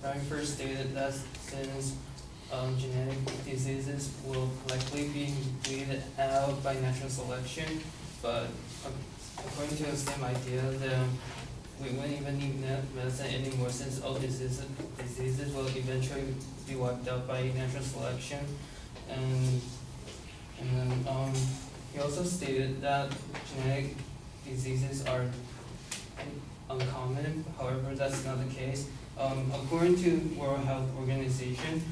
Ryan first stated that since genetic diseases will likely be weeded out by natural selection, but according to the same idea, then we wouldn't even need medicine anymore since all diseases will eventually be wiped out by natural selection. And then he also stated that genetic diseases are uncommon. However, that's not the case. According to World Health Organization,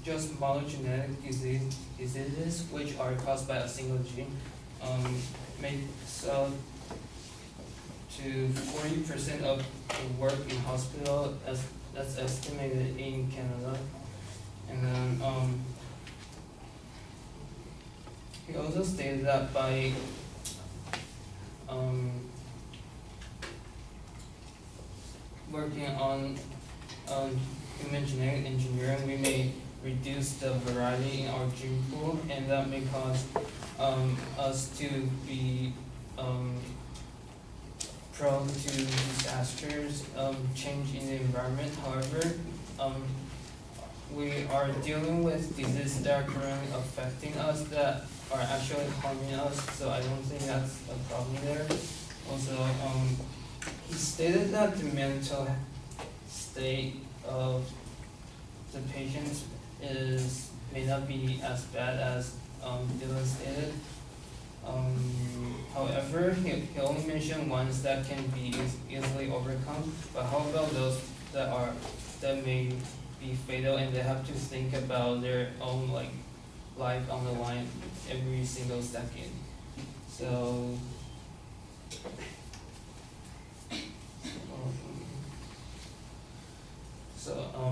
just monogenetic diseases, which are caused by a single gene, makes to 40% of the work in hospital, that's estimated in Canada. And then he also stated that by working on human genetic engineering, we may reduce the variety in our gene pool, and that may cause us to be prone to disasters, change in the environment. However, we are dealing with diseases that are currently affecting us that are actually harming us, so I don't think that's a problem there. Also, he stated that the mental state of the patients may not be as bad as Dylan stated. However, he only mentioned ones that can be easily overcome. But how about those that may be fatal and they have to think about their own life on the line every single second? So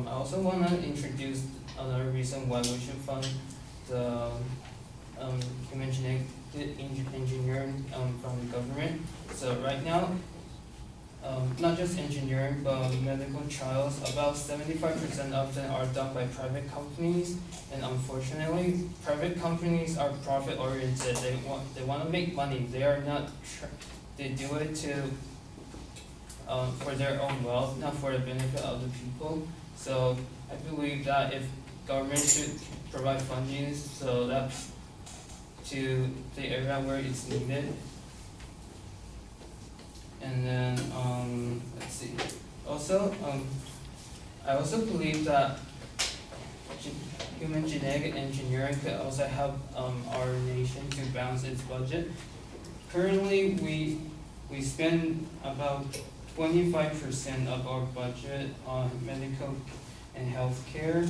I also want to introduce another reason why we should fund the human genetic engineering from the government. So right now, not just engineering, but medical trials, about 75% of them are done by private companies, and unfortunately, private companies are profit-oriented. They want to make money. They are not. They do it for their own wealth, not for the benefit of the people. So I believe that if government should provide funding so that to the area where it's needed. And then let's see. Also, I also believe that human genetic engineering could also help our nation to balance its budget. Currently, we spend about 25% of our budget on medical and healthcare,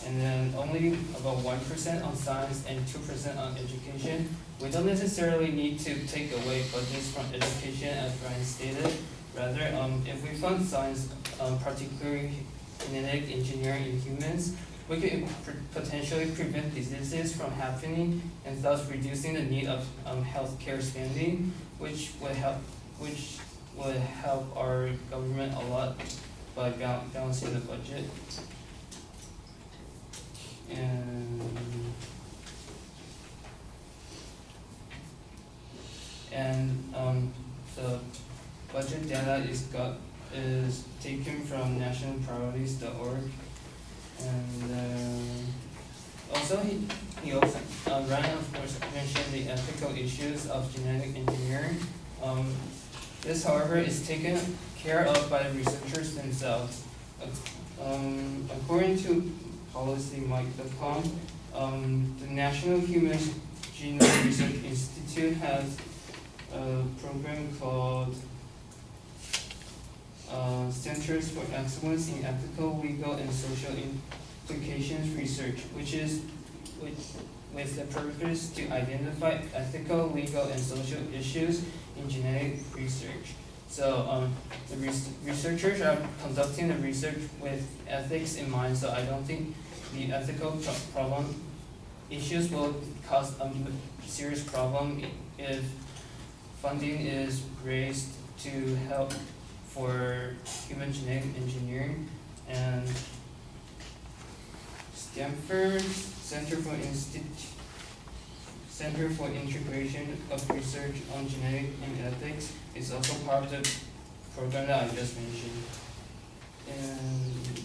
and then only about 1% on science and 2% on education. We don't necessarily need to take away budgets from education, as Ryan stated. Rather, if we fund science, particularly genetic engineering in humans, we could potentially prevent diseases from happening and thus reducing the need of healthcare spending, which would help our government a lot by balancing the budget. And the budget data is taken from nationalpriorities.org, and also he also Ryan of course mentioned the ethical issues of genetic engineering. This, however, is taken care of by the researchers themselves. According to PolicyMike.com, the National Human Genome Research Institute has a program called Centers for Excellence in Ethical, Legal, and Social Implications Research, with the purpose to identify ethical, legal, and social issues in genetic research. So the researchers are conducting the research with ethics in mind, so I don't think the ethical problem issues will cause a serious problem if funding is raised to help for human genetic engineering. And Stanford Center for Integration of Research on Genetic and Ethics is also part of the program that I just mentioned. And